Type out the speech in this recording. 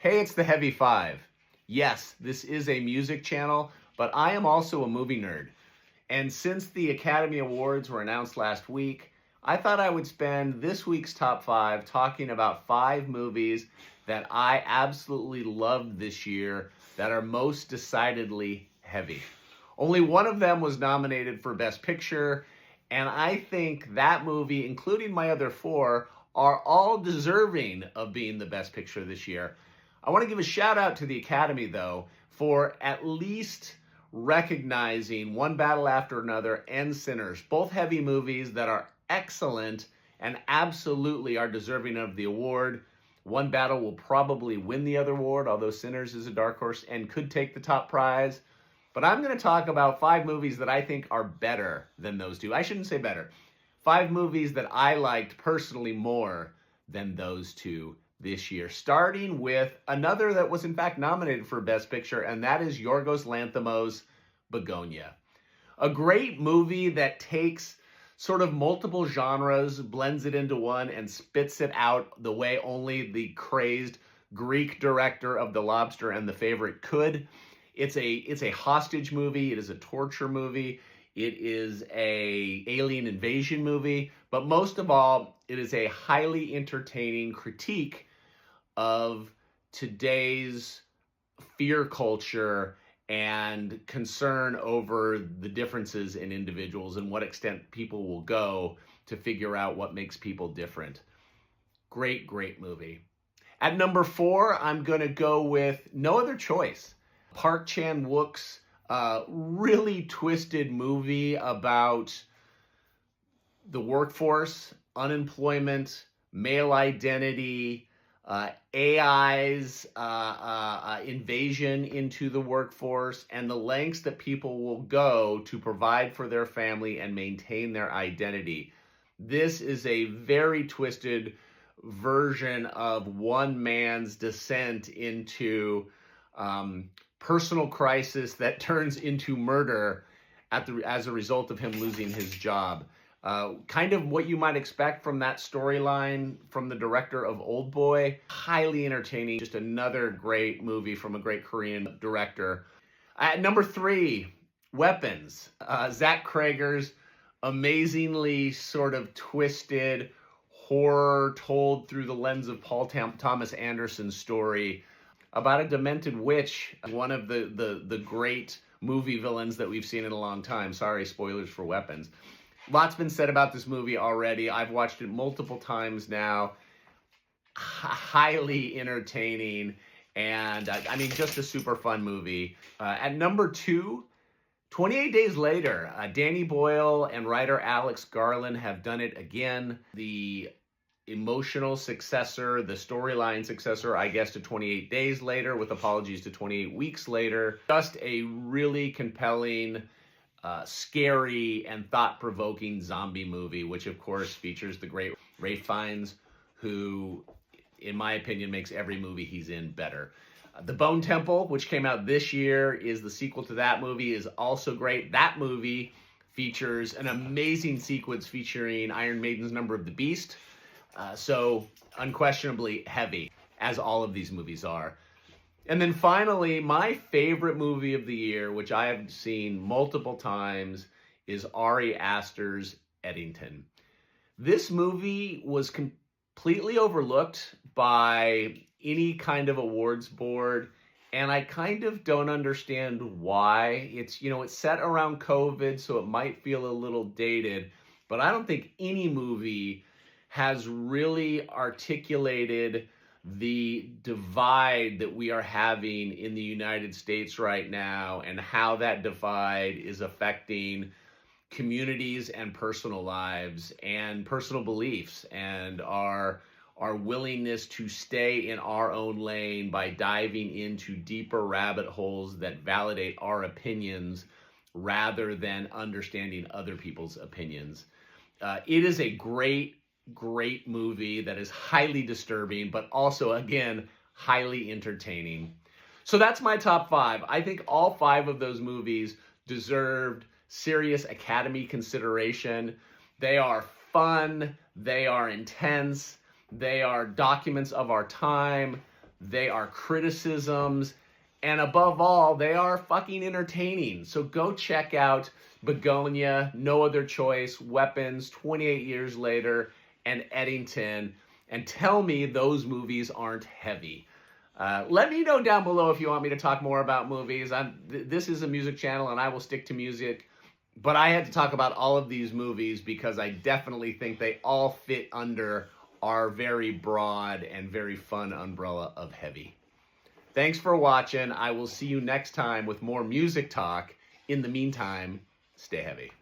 Hey, it's the Heavy Five. Yes, this is a music channel, but I am also a movie nerd. And since the Academy Awards were announced last week, I thought I would spend this week's top five talking about five movies that I absolutely loved this year that are most decidedly heavy. Only one of them was nominated for Best Picture, and I think that movie, including my other four, are all deserving of being the Best Picture this year. I want to give a shout out to the Academy, though, for at least recognizing One Battle After Another and Sinners, both heavy movies that are excellent and absolutely are deserving of the award. One Battle will probably win the other award, although Sinners is a dark horse and could take the top prize. But I'm going to talk about five movies that I think are better than those two. I shouldn't say better. Five movies that I liked personally more than those two this year, starting with another that was in fact nominated for Best Picture, and that is Yorgos Lanthimos' Begonia. A great movie that takes sort of multiple genres, blends it into one, and spits it out the way only the crazed Greek director of The Lobster and The Favorite could. It's a hostage movie, it is a torture movie, it is a alien invasion movie, but most of all, it is a highly entertaining critique of today's fear culture and concern over the differences in individuals and what extent people will go to figure out what makes people different. Great, great movie. At number four, I'm going to go with No Other Choice. Park Chan-wook's really twisted movie about the workforce, unemployment, male identity, AI's invasion into the workforce, and the lengths that people will go to provide for their family and maintain their identity. This is a very twisted version of one man's descent into personal crisis that turns into murder as a result of him losing his job. Kind of what you might expect from that storyline from the director of Oldboy. Highly entertaining, just another great movie from a great Korean director. At number three, Weapons. Zach Cregger's amazingly sort of twisted horror told through the lens of Paul Thomas Anderson's story about a demented witch, one of the great movie villains that we've seen in a long time. Sorry, spoilers for Weapons. Lots been said about this movie already. I've watched it multiple times now. Highly entertaining, and I mean, just a super fun movie. At number two, 28 Days Later. Danny Boyle and writer Alex Garland have done it again. The emotional successor, the storyline successor, I guess, to 28 Days Later, with apologies to 28 Weeks Later. Just a really compelling, scary, and thought-provoking zombie movie, which of course features the great Ralph Fiennes, who, in my opinion, makes every movie he's in better. The Bone Temple, which came out this year, is the sequel to that movie, is also great. That movie features an amazing sequence featuring Iron Maiden's Number of the Beast. So unquestionably heavy, as all of these movies are. And then finally, my favorite movie of the year, which I have seen multiple times, is Ari Aster's Eddington. This movie was completely overlooked by any kind of awards board, and I kind of don't understand why. It's set around COVID, so it might feel a little dated, but I don't think any movie has really articulated the divide that we are having in the United States right now and how that divide is affecting communities and personal lives and personal beliefs and our willingness to stay in our own lane by diving into deeper rabbit holes that validate our opinions rather than understanding other people's opinions. It is a great movie that is highly disturbing, but also, again, highly entertaining. So that's my top five. I think all five of those movies deserved serious Academy consideration. They are fun, they are intense, they are documents of our time, They are criticisms. And above all, they are fucking entertaining. So go check out Begonia, No Other Choice, Weapons, 28 Years Later, and Eddington, and tell me those movies aren't heavy. Let me know down below if you want me to talk more about movies. This is a music channel, and I will stick to music. But I had to talk about all of these movies because I definitely think they all fit under our very broad and very fun umbrella of heavy. Thanks for watching. I will see you next time with more music talk. In the meantime, stay heavy.